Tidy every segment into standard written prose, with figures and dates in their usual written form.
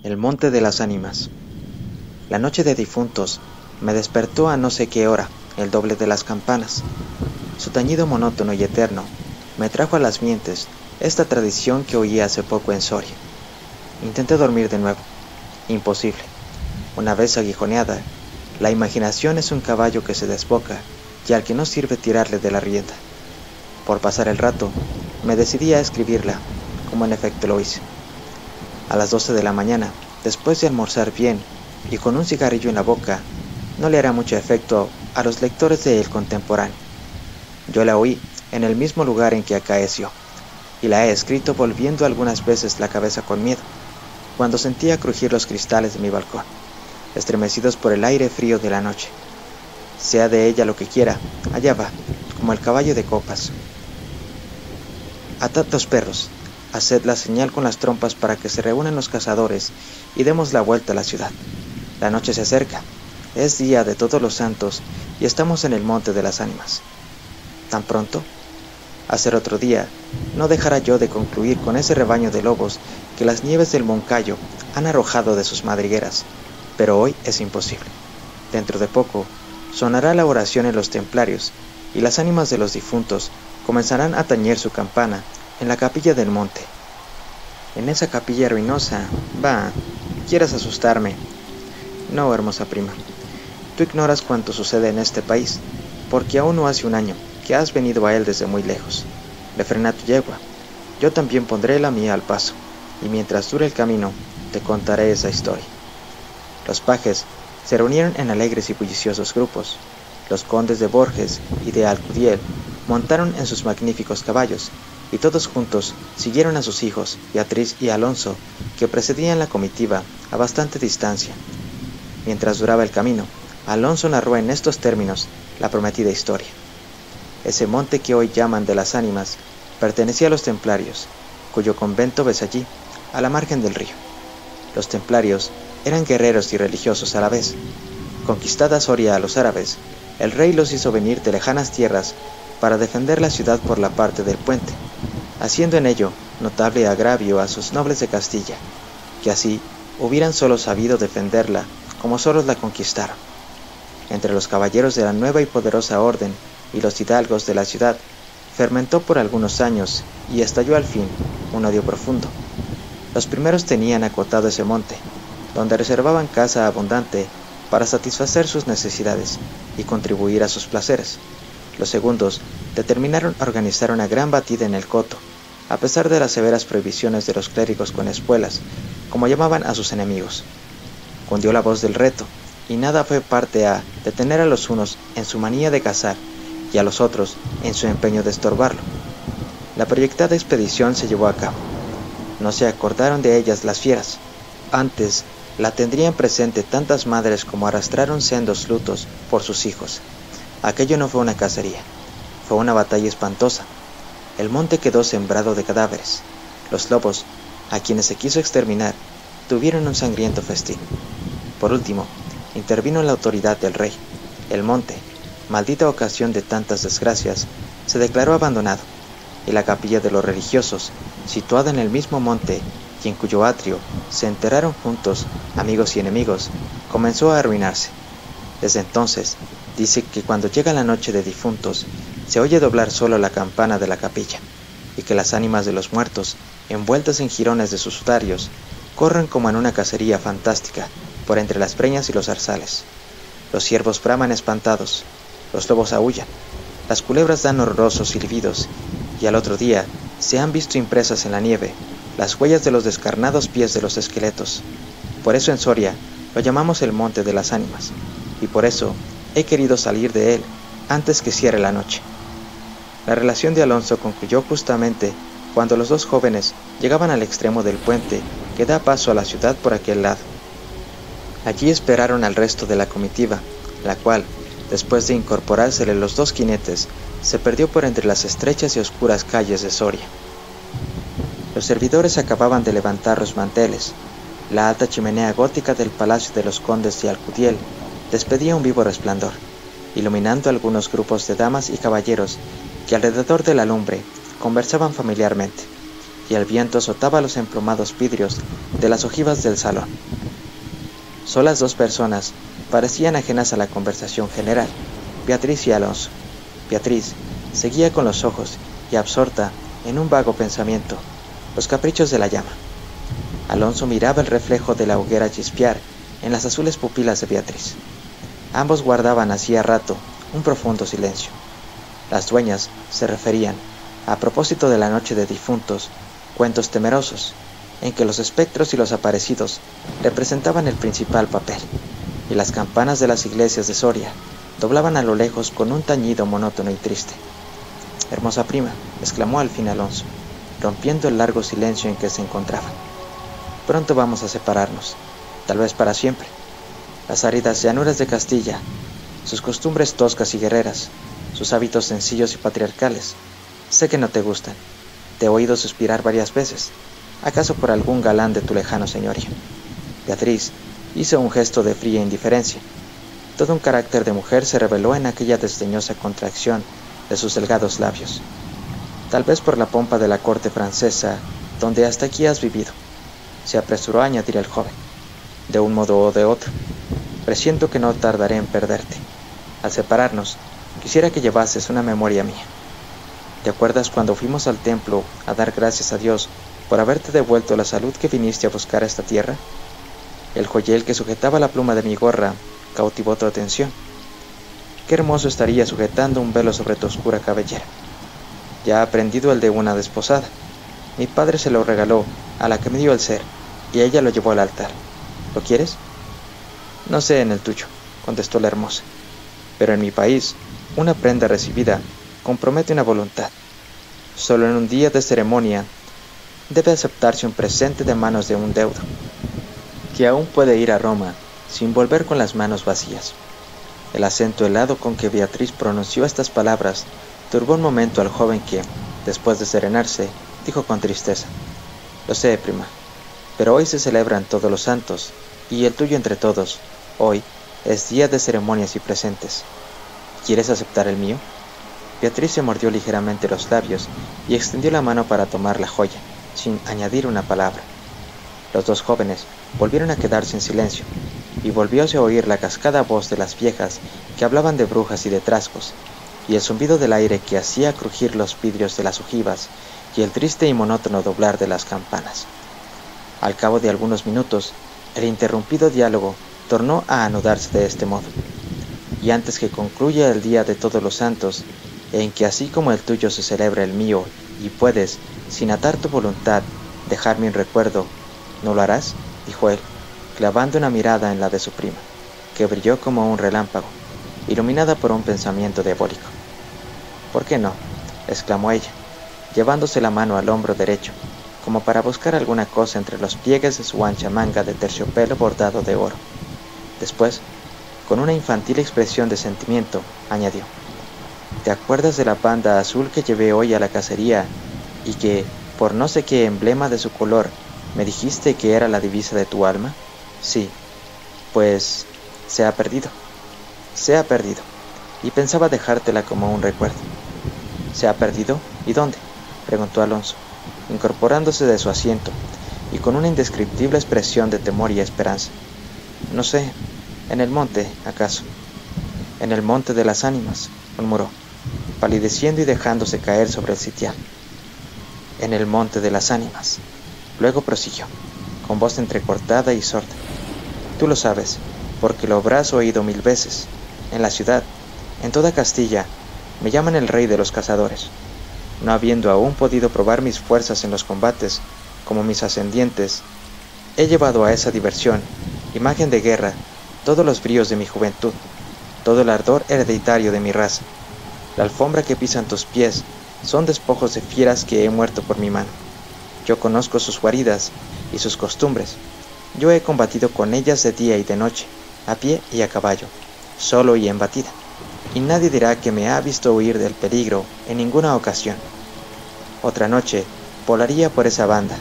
El Monte de las Ánimas. La noche de difuntos me despertó a no sé qué hora, el doble de las campanas. Su tañido monótono y eterno me trajo a las mientes esta tradición que oí hace poco en Soria. Intenté dormir de nuevo. Imposible. Una vez aguijoneada, la imaginación es un caballo que se desboca y al que no sirve tirarle de la rienda. Por pasar el rato, me decidí a escribirla, como en efecto lo hice. A las 12 de la mañana, después de almorzar bien y con un cigarrillo en la boca, no le hará mucho efecto a los lectores de El Contemporáneo. Yo la oí en el mismo lugar en que acaeció, y la he escrito volviendo algunas veces la cabeza con miedo, cuando sentía crujir los cristales de mi balcón, estremecidos por el aire frío de la noche. Sea de ella lo que quiera, allá va, como el caballo de copas. Atad los perros, haced la señal con las trompas para que se reúnan los cazadores y demos la vuelta a la ciudad. La noche se acerca, es día de todos los santos y estamos en el Monte de las Ánimas. ¿Tan pronto? A ser otro día, no dejará yo de concluir con ese rebaño de lobos que las nieves del Moncayo han arrojado de sus madrigueras, pero hoy es imposible. Dentro de poco, sonará la oración en los templarios y las ánimas de los difuntos comenzarán a tañer su campana en la capilla del monte. En esa capilla ruinosa, va, ¿quieres asustarme? No, hermosa prima, tú ignoras cuánto sucede en este país, porque aún no hace un año que has venido a él desde muy lejos. Refrena tu yegua, yo también pondré la mía al paso, y mientras dure el camino, te contaré esa historia. Los pajes se reunieron en alegres y bulliciosos grupos. Los condes de Borges y de Alcudiel montaron en sus magníficos caballos, y todos juntos siguieron a sus hijos, Beatriz y Alonso, que precedían la comitiva a bastante distancia. Mientras duraba el camino, Alonso narró en estos términos la prometida historia. Ese monte que hoy llaman de las Ánimas pertenecía a los templarios, cuyo convento ves allí, a la margen del río. Los templarios eran guerreros y religiosos a la vez. Conquistada Soria a los árabes, el rey los hizo venir de lejanas tierras para defender la ciudad por la parte del puente, haciendo en ello notable agravio a sus nobles de Castilla, que así hubieran solo sabido defenderla como solos la conquistaron. Entre los caballeros de la nueva y poderosa orden y los hidalgos de la ciudad, fermentó por algunos años y estalló al fin un odio profundo. Los primeros tenían acotado ese monte, donde reservaban casa abundante para satisfacer sus necesidades y contribuir a sus placeres. Los segundos determinaron organizar una gran batida en el coto, a pesar de las severas prohibiciones de los clérigos con espuelas, como llamaban a sus enemigos. Cundió la voz del reto, y nada fue parte a detener a los unos en su manía de cazar y a los otros en su empeño de estorbarlo. La proyectada expedición se llevó a cabo. No se acordaron de ellas las fieras, antes la tendrían presente tantas madres como arrastraron sendos lutos por sus hijos. Aquello no fue una cacería, fue una batalla espantosa. El monte quedó sembrado de cadáveres. Los lobos, a quienes se quiso exterminar, tuvieron un sangriento festín. Por último, intervino la autoridad del rey. El monte, maldita ocasión de tantas desgracias, se declaró abandonado, y la capilla de los religiosos, situada en el mismo monte y en cuyo atrio se enterraron juntos amigos y enemigos, comenzó a arruinarse. Desde entonces, dice que cuando llega la noche de difuntos, se oye doblar solo la campana de la capilla, y que las ánimas de los muertos, envueltas en jirones de sus sudarios, corren como en una cacería fantástica por entre las breñas y los zarzales. Los ciervos braman espantados, los lobos aúllan, las culebras dan horrorosos silbidos, y al otro día se han visto impresas en la nieve las huellas de los descarnados pies de los esqueletos. Por eso en Soria lo llamamos el Monte de las Ánimas, y por eso he querido salir de él antes que cierre la noche. La relación de Alonso concluyó justamente cuando los dos jóvenes llegaban al extremo del puente que da paso a la ciudad por aquel lado. Allí esperaron al resto de la comitiva, la cual, después de incorporársele los dos jinetes, se perdió por entre las estrechas y oscuras calles de Soria. Los servidores acababan de levantar los manteles. La alta chimenea gótica del palacio de los condes de Alcudiel despedía un vivo resplandor, iluminando algunos grupos de damas y caballeros que alrededor de la lumbre conversaban familiarmente. y el viento azotaba los emplumados vidrios de las ojivas del salón. Solas dos personas parecían ajenas a la conversación general, Beatriz y Alonso. Beatriz seguía con los ojos y absorta en un vago pensamiento los caprichos de la llama. Alonso miraba el reflejo de la hoguera chispear en las azules pupilas de Beatriz. Ambos guardaban hacía rato un profundo silencio. Las dueñas se referían, a propósito de la noche de difuntos, cuentos temerosos, en que los espectros y los aparecidos representaban el principal papel, y las campanas de las iglesias de Soria doblaban a lo lejos con un tañido monótono y triste. «Hermosa prima», exclamó al fin Alonso, rompiendo el largo silencio en que se encontraban. «Pronto vamos a separarnos, tal vez para siempre. Las áridas llanuras de Castilla, sus costumbres toscas y guerreras, sus hábitos sencillos y patriarcales, sé que no te gustan. Te he oído suspirar varias veces, acaso por algún galán de tu lejano señorío». Beatriz hizo un gesto de fría indiferencia. Todo un carácter de mujer se reveló en aquella desdeñosa contracción de sus delgados labios. «Tal vez por la pompa de la corte francesa, donde hasta aquí has vivido», se apresuró a añadir el joven. «De un modo o de otro, presiento que no tardaré en perderte. Al separarnos, quisiera que llevases una memoria mía. ¿Te acuerdas cuando fuimos al templo a dar gracias a Dios por haberte devuelto la salud que viniste a buscar a esta tierra? El joyel que sujetaba la pluma de mi gorra cautivó tu atención. Qué hermoso estaría sujetando un velo sobre tu oscura cabellera. Ya ha prendido el de una desposada. Mi padre se lo regaló a la que me dio el ser, y ella lo llevó al altar. ¿Lo quieres?» «No sé en el tuyo», contestó la hermosa, «pero en mi país, una prenda recibida compromete una voluntad. Solo en un día de ceremonia debe aceptarse un presente de manos de un deudo, que aún puede ir a Roma sin volver con las manos vacías». El acento helado con que Beatriz pronunció estas palabras turbó un momento al joven que, después de serenarse, dijo con tristeza: «Lo sé, prima, pero hoy se celebran todos los santos, y el tuyo entre todos, hoy, es día de ceremonias y presentes. ¿Quieres aceptar el mío?» Beatriz se mordió ligeramente los labios y extendió la mano para tomar la joya, sin añadir una palabra. Los dos jóvenes volvieron a quedarse en silencio, y volvióse a oír la cascada voz de las viejas que hablaban de brujas y de trasgos, y el zumbido del aire que hacía crujir los vidrios de las ojivas, y el triste y monótono doblar de las campanas. Al cabo de algunos minutos, el interrumpido diálogo tornó a anudarse de este modo: «Y antes que concluya el día de todos los santos, en que así como el tuyo se celebra el mío, y puedes, sin atar tu voluntad, dejarme un recuerdo, ¿no lo harás?», dijo él, clavando una mirada en la de su prima, que brilló como un relámpago, iluminada por un pensamiento diabólico. «¿Por qué no?», exclamó ella, llevándose la mano al hombro derecho, como para buscar alguna cosa entre los pliegues de su ancha manga de terciopelo bordado de oro. Después, con una infantil expresión de sentimiento, añadió: «¿Te acuerdas de la banda azul que llevé hoy a la cacería y que, por no sé qué emblema de su color, me dijiste que era la divisa de tu alma?» «Sí, pues se ha perdido. Se ha perdido, y pensaba dejártela como un recuerdo». «¿Se ha perdido? ¿Y dónde?», preguntó Alonso, incorporándose de su asiento, y con una indescriptible expresión de temor y esperanza. «No sé, en el monte, acaso». «En el monte de las ánimas», murmuró, palideciendo y dejándose caer sobre el sitial. «En el monte de las ánimas». Luego prosiguió, con voz entrecortada y sorda: «Tú lo sabes, porque lo habrás oído 1000 veces. En la ciudad, en toda Castilla, me llaman el rey de los cazadores. No habiendo aún podido probar mis fuerzas en los combates, como mis ascendientes, he llevado a esa diversión, imagen de guerra, todos los bríos de mi juventud, todo el ardor hereditario de mi raza. La alfombra que pisan tus pies son despojos de fieras que he muerto por mi mano. Yo conozco sus guaridas y sus costumbres. Yo he combatido con ellas de día y de noche, a pie y a caballo, solo y en batida, y nadie dirá que me ha visto huir del peligro en ninguna ocasión. Otra noche volaría por esa banda,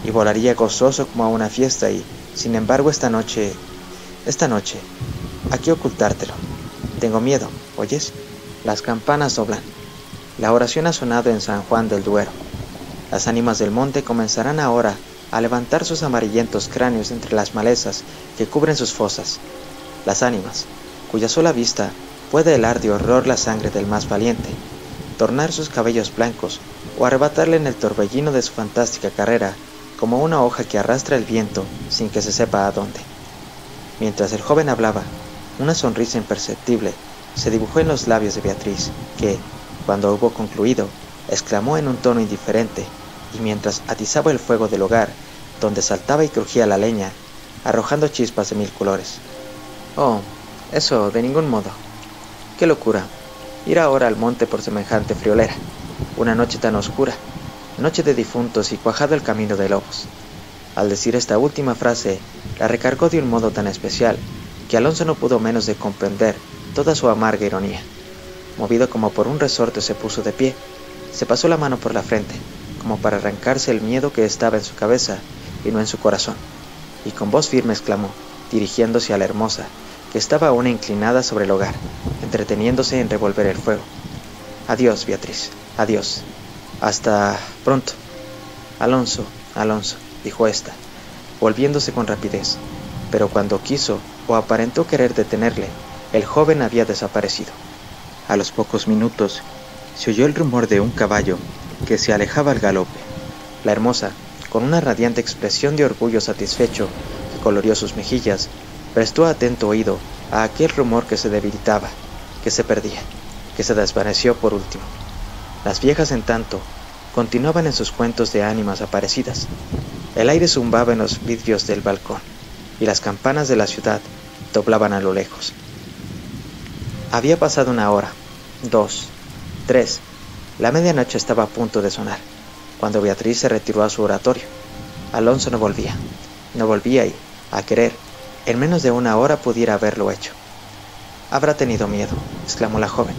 y volaría gozoso como a una fiesta, y, sin embargo, esta noche, aquí ocultártelo. Tengo miedo, ¿oyes? Las campanas doblan. La oración ha sonado en San Juan del Duero. Las ánimas del monte comenzarán ahora a levantar sus amarillentos cráneos entre las malezas que cubren sus fosas. Las ánimas, cuya sola vista puede helar de horror la sangre del más valiente, tornar sus cabellos blancos o arrebatarle en el torbellino de su fantástica carrera como una hoja que arrastra el viento sin que se sepa a dónde. Mientras el joven hablaba, una sonrisa imperceptible se dibujó en los labios de Beatriz, que, cuando hubo concluido, exclamó en un tono indiferente, y mientras atizaba el fuego del hogar, donde saltaba y crujía la leña, arrojando chispas de mil colores: «Oh, eso de ningún modo. ¡Qué locura! Ir ahora al monte por semejante friolera. Una noche tan oscura, noche de difuntos y cuajado el camino de lobos». Al decir esta última frase, la recargó de un modo tan especial que Alonso no pudo menos de comprender toda su amarga ironía. Movido como por un resorte, se puso de pie, se pasó la mano por la frente, como para arrancarse el miedo que estaba en su cabeza y no en su corazón, y con voz firme exclamó, dirigiéndose a la hermosa, que estaba aún inclinada sobre el hogar, entreteniéndose en revolver el fuego: «Adiós, Beatriz, adiós. Hasta pronto». «Alonso, Alonso», dijo ésta, volviéndose con rapidez, pero cuando quiso o aparentó querer detenerle, el joven había desaparecido. A los pocos minutos se oyó el rumor de un caballo que se alejaba al galope. La hermosa, con una radiante expresión de orgullo satisfecho que coloreó sus mejillas, prestó atento oído a aquel rumor que se debilitaba, que se perdía, que se desvaneció por último. Las viejas, en tanto, continuaban en sus cuentos de ánimas aparecidas. El aire zumbaba en los vidrios del balcón, y las campanas de la ciudad doblaban a lo lejos. Había pasado 1 hora, 2, 3. La medianoche estaba a punto de sonar, cuando Beatriz se retiró a su oratorio. Alonso no volvía y, a querer, en menos de 1 hora pudiera haberlo hecho. «Habrá tenido miedo», exclamó la joven,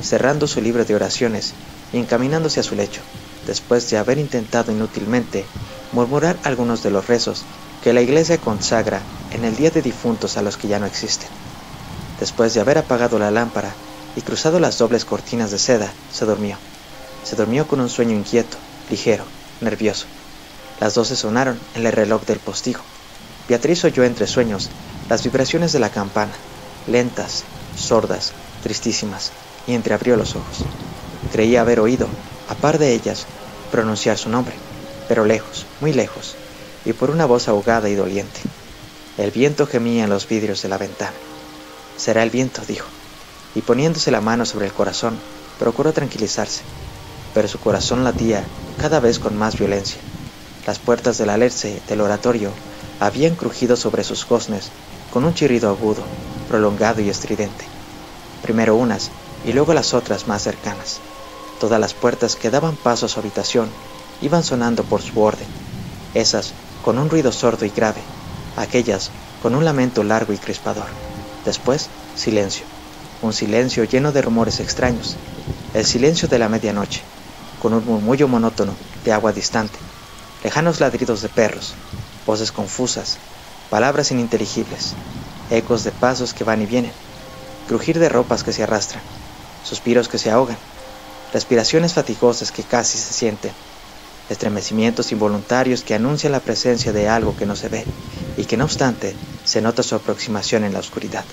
cerrando su libro de oraciones y encaminándose a su lecho, después de haber intentado inútilmente murmurar algunos de los rezos que la iglesia consagra en el día de difuntos a los que ya no existen. Después de haber apagado la lámpara y cruzado las dobles cortinas de seda, se durmió. Se durmió con un sueño inquieto, ligero, nervioso. Las 12 sonaron en el reloj del postigo. Beatriz oyó entre sueños las vibraciones de la campana, lentas, sordas, tristísimas, y entreabrió los ojos. Creía haber oído, a par de ellas, pronunciar su nombre, pero lejos, muy lejos, y por una voz ahogada y doliente. El viento gemía en los vidrios de la ventana. «Será el viento», dijo, y poniéndose la mano sobre el corazón, procuró tranquilizarse, pero su corazón latía cada vez con más violencia. Las puertas del alerce del oratorio habían crujido sobre sus goznes con un chirrido agudo, prolongado y estridente. Primero unas y luego las otras más cercanas. Todas las puertas que daban paso a su habitación iban sonando por su orden, esas con un ruido sordo y grave, aquellas con un lamento largo y crispador. Después, silencio, un silencio lleno de rumores extraños, el silencio de la medianoche, con un murmullo monótono de agua distante, lejanos ladridos de perros, voces confusas, palabras ininteligibles, ecos de pasos que van y vienen, crujir de ropas que se arrastran, suspiros que se ahogan, respiraciones fatigosas que casi se sienten, estremecimientos involuntarios que anuncian la presencia de algo que no se ve y que no obstante se nota su aproximación en la oscuridad.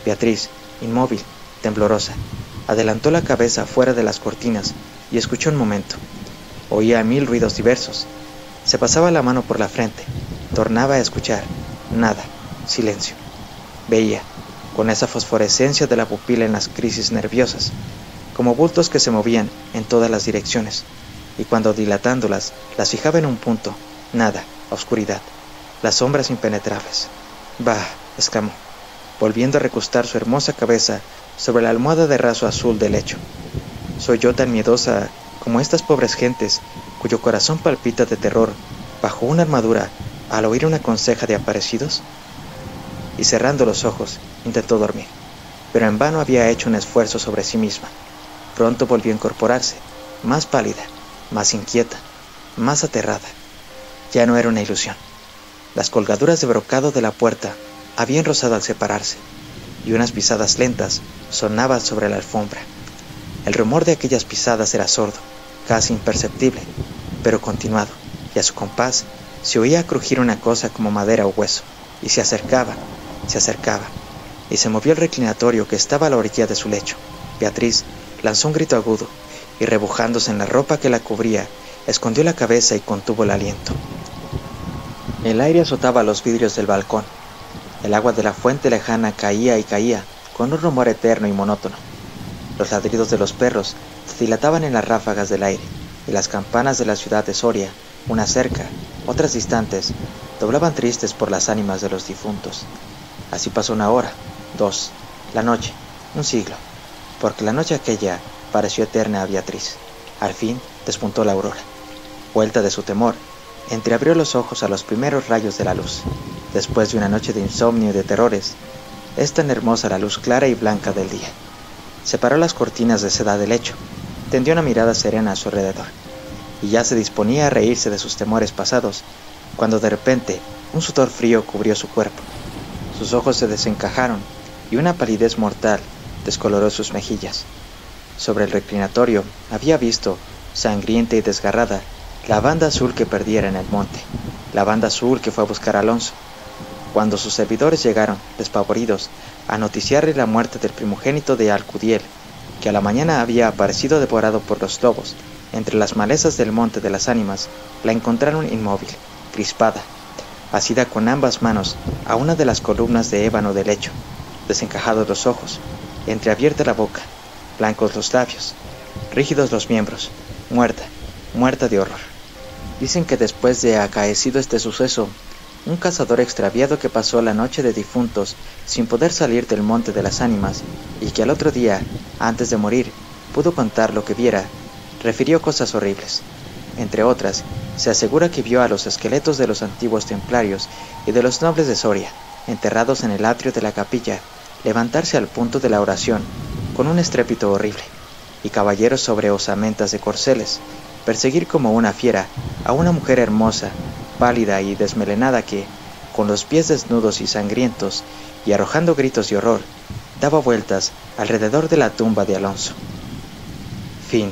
Beatriz, inmóvil, temblorosa, adelantó la cabeza fuera de las cortinas y escuchó un momento. Oía 1000 ruidos diversos. Se pasaba la mano por la frente, tornaba a escuchar, nada, silencio. Veía, con esa fosforescencia de la pupila en las crisis nerviosas, como bultos que se movían en todas las direcciones, y cuando dilatándolas, las fijaba en un punto, nada, oscuridad, las sombras impenetrables. «Bah», exclamó, volviendo a recostar su hermosa cabeza sobre la almohada de raso azul del lecho. «¿Soy yo tan miedosa como estas pobres gentes cuyo corazón palpita de terror bajo una armadura al oír una conseja de aparecidos?» Y cerrando los ojos, intentó dormir, pero en vano había hecho un esfuerzo sobre sí misma. Pronto volvió a incorporarse, más pálida, más inquieta, más aterrada. Ya no era una ilusión. Las colgaduras de brocado de la puerta habían rozado al separarse, y unas pisadas lentas sonaban sobre la alfombra. El rumor de aquellas pisadas era sordo, casi imperceptible, pero continuado, y a su compás se oía crujir una cosa como madera o hueso, y se acercaba, y se movió el reclinatorio que estaba a la orilla de su lecho. Beatriz lanzó un grito agudo, y rebujándose en la ropa que la cubría, escondió la cabeza y contuvo el aliento. El aire azotaba los vidrios del balcón. El agua de la fuente lejana caía y caía, con un rumor eterno y monótono. Los ladridos de los perros se dilataban en las ráfagas del aire, y las campanas de la ciudad de Soria, unas cerca, otras distantes, doblaban tristes por las ánimas de los difuntos. Así pasó una hora, 2, la noche, un siglo, porque la noche aquella pareció eterna a Beatriz. Al fin despuntó la aurora. Vuelta de su temor, entreabrió los ojos a los primeros rayos de la luz. Después de una noche de insomnio y de terrores, es tan hermosa la luz clara y blanca del día. Separó las cortinas de seda del lecho, tendió una mirada serena a su alrededor, y ya se disponía a reírse de sus temores pasados, cuando de repente un sudor frío cubrió su cuerpo. Sus ojos se desencajaron, y una palidez mortal descoloró sus mejillas. Sobre el reclinatorio había visto, sangrienta y desgarrada, la banda azul que perdiera en el monte, la banda azul que fue a buscar a Alonso. Cuando sus servidores llegaron, despavoridos, a noticiarle la muerte del primogénito de Alcudiel, que a la mañana había aparecido devorado por los lobos, entre las malezas del monte de las ánimas, la encontraron inmóvil, crispada, asida con ambas manos a una de las columnas de ébano del lecho, desencajados los ojos, entreabierta la boca, blancos los labios, rígidos los miembros, muerta de horror. Dicen que después de acaecido este suceso, un cazador extraviado que pasó la noche de difuntos sin poder salir del monte de las ánimas, y que al otro día, antes de morir, pudo contar lo que viera, refirió cosas horribles. Entre otras, se asegura que vio a los esqueletos de los antiguos templarios y de los nobles de Soria, enterrados en el atrio de la capilla, levantarse al punto de la oración, con un estrépito horrible, y caballeros sobre osamentas de corceles, perseguir como una fiera a una mujer hermosa, pálida y desmelenada que, con los pies desnudos y sangrientos, y arrojando gritos de horror, daba vueltas alrededor de la tumba de Alonso. Fin.